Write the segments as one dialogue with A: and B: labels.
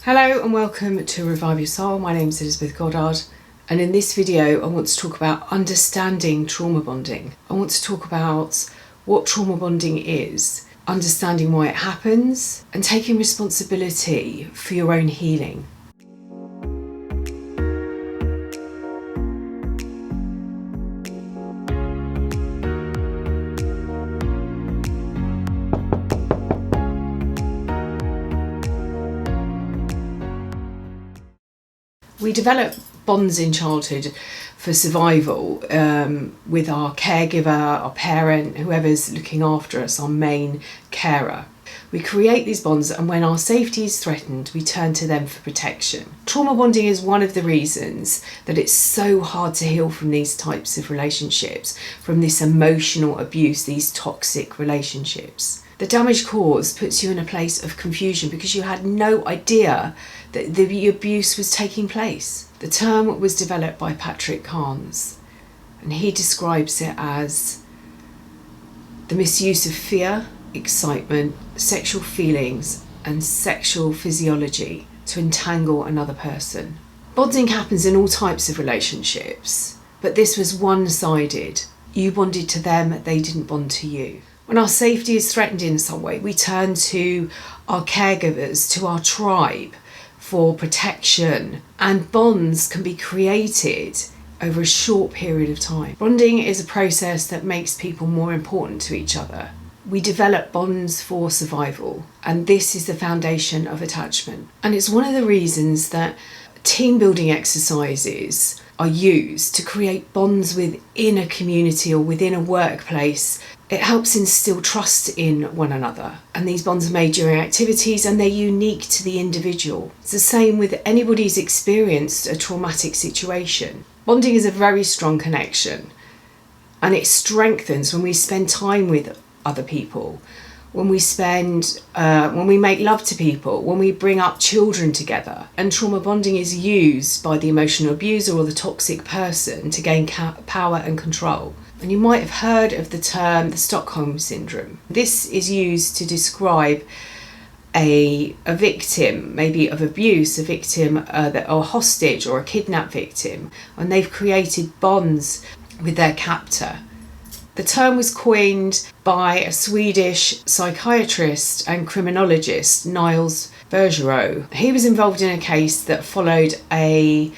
A: Hello and welcome to Revive Your Soul. My name is Elizabeth Goddard, and in this video I want to talk about understanding trauma bonding. I want to talk about what trauma bonding is, understanding why it happens, and taking responsibility for your own healing. We develop bonds in childhood for survival with our caregiver, our parent, whoever's looking after us, our main carer. We create these bonds, and when our safety is threatened, we turn to them for protection. Trauma bonding is one of the reasons that it's so hard to heal from these types of relationships, from this emotional abuse, these toxic relationships. The damage caused puts you in a place of confusion because you had no idea that the abuse was taking place. The term was developed by Caines, and he describes it as the misuse of fear, excitement, sexual feelings, and sexual physiology to entangle another person. Bonding happens in all types of relationships, but this was one-sided. You bonded to them, they didn't bond to you. When our safety is threatened in some way, we turn to our caregivers, to our tribe for protection, and bonds can be created over a short period of time. Bonding is a process that makes people more important to each other. We develop bonds for survival, and this is the foundation of attachment. And it's one of the reasons that team building exercises are used to create bonds within a community or within a workplace. It helps instill trust in one another, and these bonds are made during activities and they're unique to the individual. It's the same with anybody who's experienced a traumatic situation. Bonding is a very strong connection, and it strengthens when we spend time with other people, when we make love to people, when we bring up children together. And trauma bonding is used by the emotional abuser or the toxic person to gain power and control. And you might have heard of the term the Stockholm Syndrome. This is used to describe a victim, maybe of abuse, a victim or hostage or a kidnap victim, and they've created bonds with their captor. The term was coined by a Swedish psychiatrist and criminologist, Niels Bergerot. He was involved in a case that followed a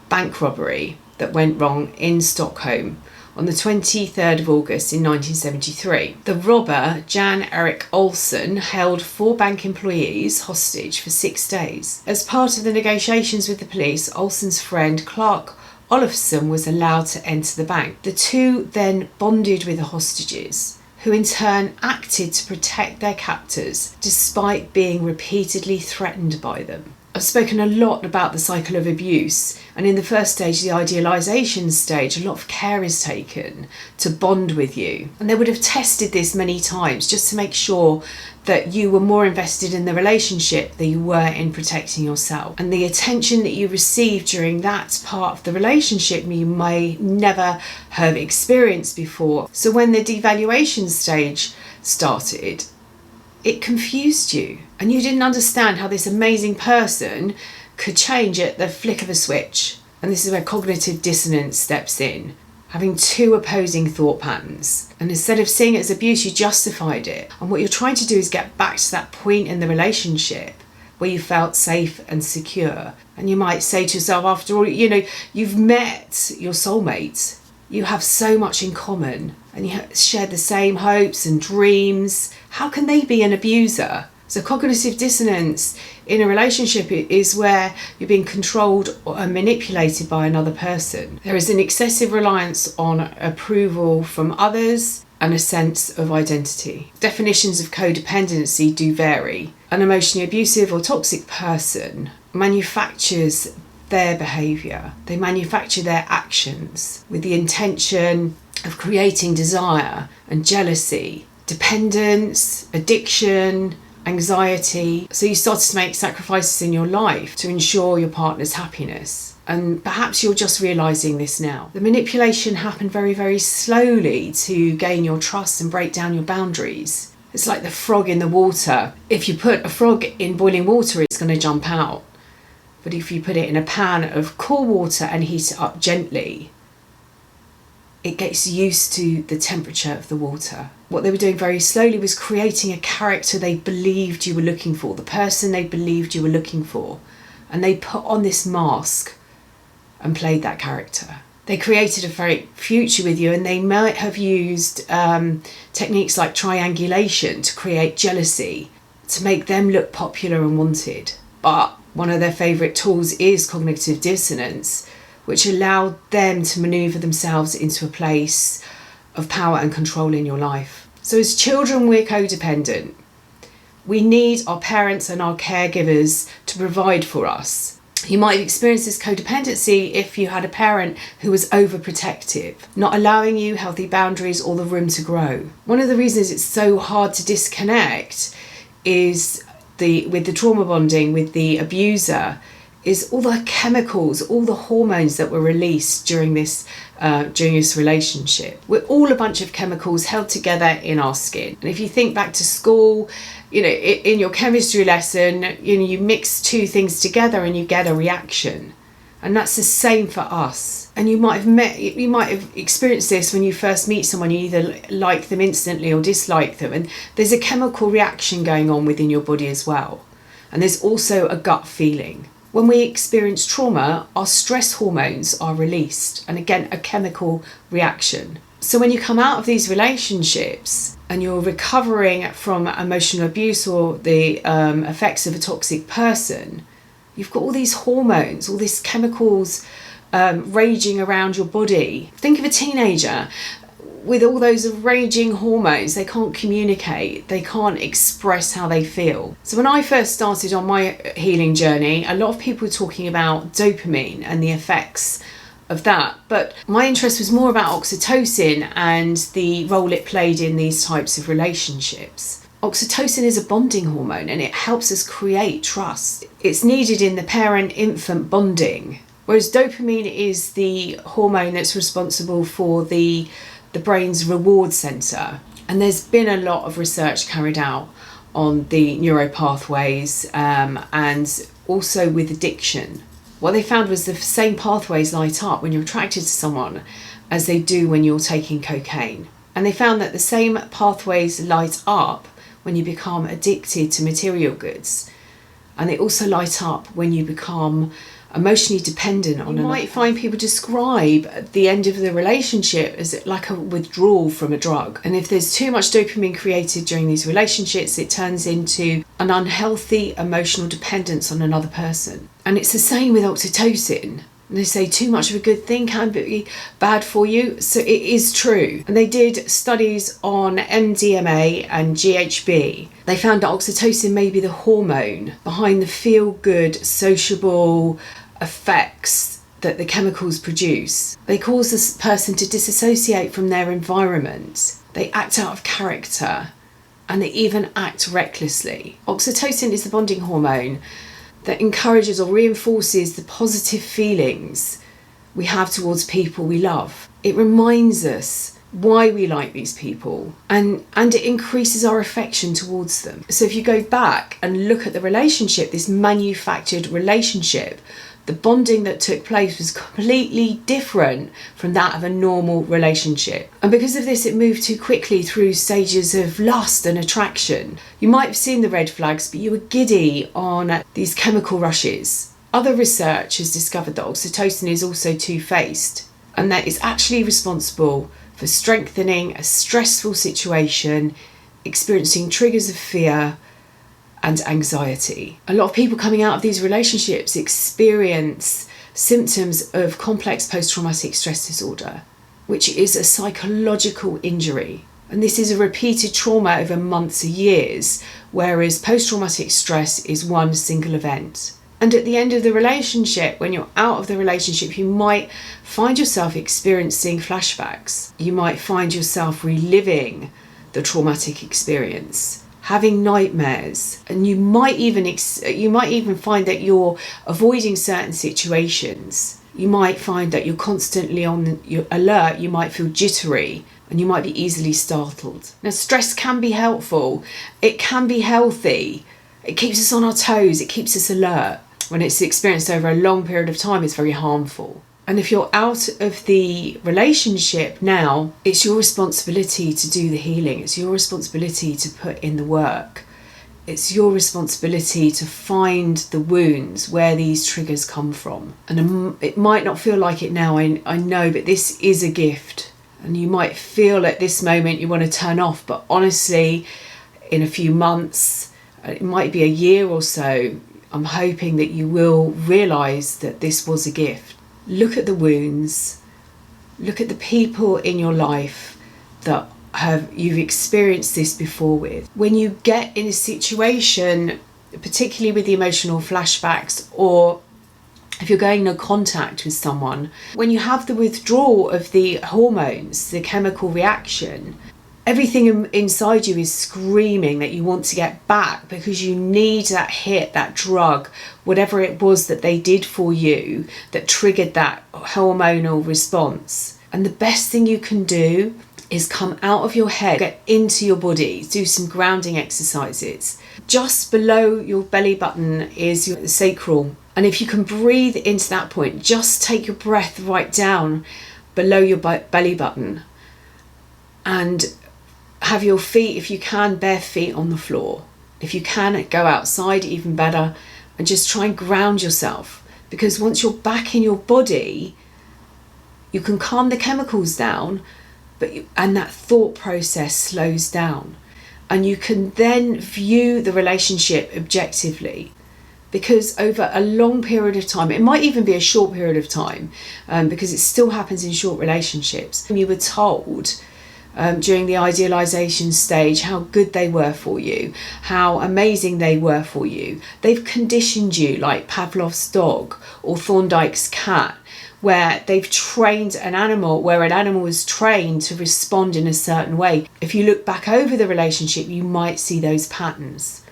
A: bank robbery that went wrong in Stockholm on the 23rd of August in 1973. The robber, Jan Erik Olsson, held 4 bank employees hostage for 6 days. As part of the negotiations with the police, Olsson's friend Clark Olofsson was allowed to enter the bank. The two then bonded with the hostages, who in turn acted to protect their captors despite being repeatedly threatened by them. I've spoken a lot about the cycle of abuse, and in the first stage, the idealisation stage, a lot of care is taken to bond with you. And they would have tested this many times just to make sure that you were more invested in the relationship than you were in protecting yourself. And the attention that you received during that part of the relationship you may never have experienced before. So when the devaluation stage started, it confused you, and you didn't understand how this amazing person could change at the flick of a switch. And this is where cognitive dissonance steps in, having 2 opposing thought patterns. And instead of seeing it as abuse, you justified it. And what you're trying to do is get back to that point in the relationship where you felt safe and secure. And you might say to yourself, after all, you've met your soulmate. You have so much in common, and you share the same hopes and dreams. How can they be an abuser? So cognitive dissonance in a relationship is where you're being controlled or manipulated by another person. There is an excessive reliance on approval from others and a sense of identity. Definitions of codependency do vary. An emotionally abusive or toxic person manufactures their behaviour. They manufacture their actions with the intention of creating desire and jealousy, dependence, addiction, anxiety. So you start to make sacrifices in your life to ensure your partner's happiness. And perhaps you're just realising this now. The manipulation happened very, very slowly to gain your trust and break down your boundaries. It's like the frog in the water. If you put a frog in boiling water, it's going to jump out. But if you put it in a pan of cool water and heat it up gently, it gets used to the temperature of the water. What they were doing very slowly was creating a character they believed you were looking for, the person they believed you were looking for. And they put on this mask and played that character. They created a fake future with you, and they might have used techniques like triangulation to create jealousy, to make them look popular and wanted. But one of their favourite tools is cognitive dissonance, which allowed them to manoeuvre themselves into a place of power and control in your life. So as children, we're codependent. We need our parents and our caregivers to provide for us. You might have experienced this codependency if you had a parent who was overprotective, not allowing you healthy boundaries or the room to grow. One of the reasons it's so hard to disconnect is with the trauma bonding with the abuser, is all the chemicals, all the hormones that were released during this relationship. We're all a bunch of chemicals held together in our skin. And if you think back to school, in your chemistry lesson, you mix two things together and you get a reaction. And that's the same for us. And you might have experienced this when you first meet someone. You either like them instantly or dislike them. And there's a chemical reaction going on within your body as well. And there's also a gut feeling. When we experience trauma, our stress hormones are released, and again, a chemical reaction. So when you come out of these relationships and you're recovering from emotional abuse or the effects of a toxic person, you've got all these hormones, all these chemicals raging around your body. Think of a teenager with all those raging hormones. They can't communicate, they can't express how they feel. So when I first started on my healing journey, a lot of people were talking about dopamine and the effects of that, but my interest was more about oxytocin and the role it played in these types of relationships. Oxytocin is a bonding hormone, and it helps us create trust. It's needed in the parent-infant bonding, whereas dopamine is the hormone that's responsible for the brain's reward centre. And there's been a lot of research carried out on the neuropathways and also with addiction. What they found was the same pathways light up when you're attracted to someone as they do when you're taking cocaine. And they found that the same pathways light up when you become addicted to material goods. And they also light up when you become emotionally dependent on another. You might find people describe the end of the relationship as like a withdrawal from a drug. And if there's too much dopamine created during these relationships, it turns into an unhealthy emotional dependence on another person. And it's the same with oxytocin. And they say too much of a good thing can be bad for you. So it is true. And they did studies on MDMA and GHB. They found that oxytocin may be the hormone behind the feel-good, sociable effects that the chemicals produce. They cause this person to disassociate from their environment. They act out of character, and they even act recklessly. Oxytocin is the bonding hormone that encourages or reinforces the positive feelings we have towards people we love. It reminds us why we like these people, and it increases our affection towards them. So if you go back and look at the relationship, this manufactured relationship, the bonding that took place was completely different from that of a normal relationship. And because of this, it moved too quickly through stages of lust and attraction. You might have seen the red flags, but you were giddy on these chemical rushes. Other research has discovered that oxytocin is also two-faced, and that it's actually responsible for strengthening a stressful situation, experiencing triggers of fear and anxiety. A lot of people coming out of these relationships experience symptoms of complex post-traumatic stress disorder, which is a psychological injury. And this is a repeated trauma over months or years, whereas post-traumatic stress is one single event. And at the end of the relationship, when you're out of the relationship, you might find yourself experiencing flashbacks. You might find yourself reliving the traumatic experience, having nightmares, and you might even find that you're avoiding certain situations. You might find that you're constantly on your alert. You might feel jittery, and you might be easily startled. Now, stress can be helpful. It can be healthy. It keeps us on our toes. It keeps us alert. when it's experienced over a long period of time, is very harmful. And if you're out of the relationship now, it's your responsibility to do the healing. It's your responsibility to put in the work. It's your responsibility to find the wounds where these triggers come from. And it might not feel like it now, I know, but this is a gift. And you might feel at this moment you want to turn off, but honestly, in a few months, it might be a year or so, I'm hoping that you will realise that this was a gift. Look at the wounds, look at the people in your life that you've experienced this before with. When you get in a situation, particularly with the emotional flashbacks, or if you're going no contact with someone, when you have the withdrawal of the hormones, the chemical reaction, everything inside you is screaming that you want to get back because you need that hit, that drug, whatever it was that they did for you that triggered that hormonal response. And the best thing you can do is come out of your head, get into your body, do some grounding exercises. Just below your belly button is your sacral. And if you can breathe into that point, just take your breath right down below your belly button and have your feet, if you can, bare feet on the floor. If you can, go outside, even better, and just try and ground yourself. Because once you're back in your body, you can calm the chemicals down, and that thought process slows down. And you can then view the relationship objectively. Because over a long period of time, it might even be a short period of time, because it still happens in short relationships. You were told during the idealization stage how good they were for you, how amazing they were for you. They've conditioned you like Pavlov's dog or Thorndike's cat, where they've trained an animal, where an animal is trained to respond in a certain way. If you look back over the relationship, you might see those patterns.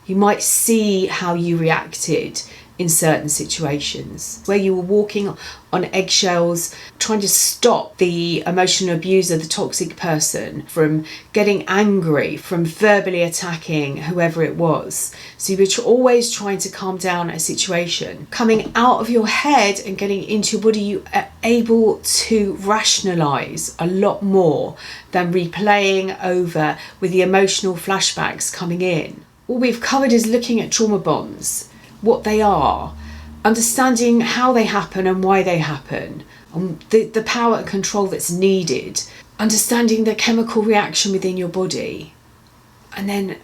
A: You might see how you reacted in certain situations, where you were walking on eggshells, trying to stop the emotional abuser, the toxic person, from getting angry, from verbally attacking whoever it was. So you were always trying to calm down a situation. Coming out of your head and getting into your body, you are able to rationalize a lot more than replaying over with the emotional flashbacks coming in. All we've covered is looking at trauma bonds, what they are, understanding how they happen and why they happen, and the power and control that's needed, understanding the chemical reaction within your body. And then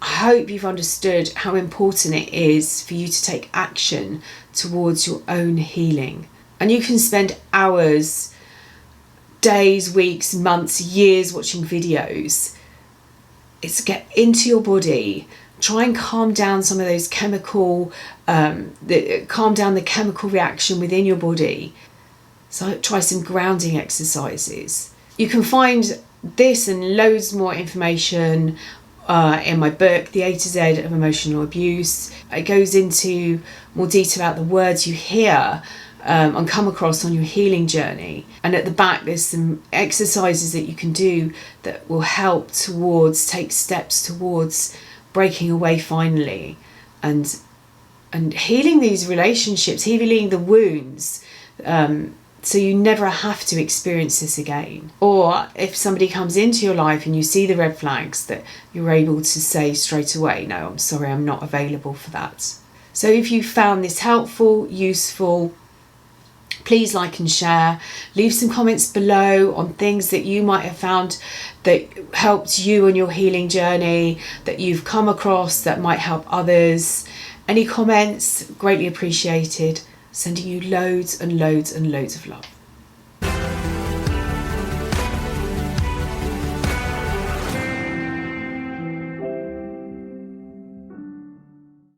A: I hope you've understood how important it is for you to take action towards your own healing. And you can spend hours, days, weeks, months, years watching videos. It's get into your body, try and calm down some of those calm down the chemical reaction within your body. So try some grounding exercises. You can find this and loads more information in my book, The A to Z of Emotional Abuse. It goes into more detail about the words you hear and come across on your healing journey. And at the back, there's some exercises that you can do that will help take steps towards breaking away finally and healing these relationships, healing the wounds, so you never have to experience this again. Or if somebody comes into your life and you see the red flags, that you're able to say straight away, no, I'm sorry, I'm not available for that. So if you found this helpful, useful, please like and share. Leave some comments below on things that you might have found that helped you on your healing journey, that you've come across that might help others. Any comments, greatly appreciated. Sending you loads and loads and loads of love.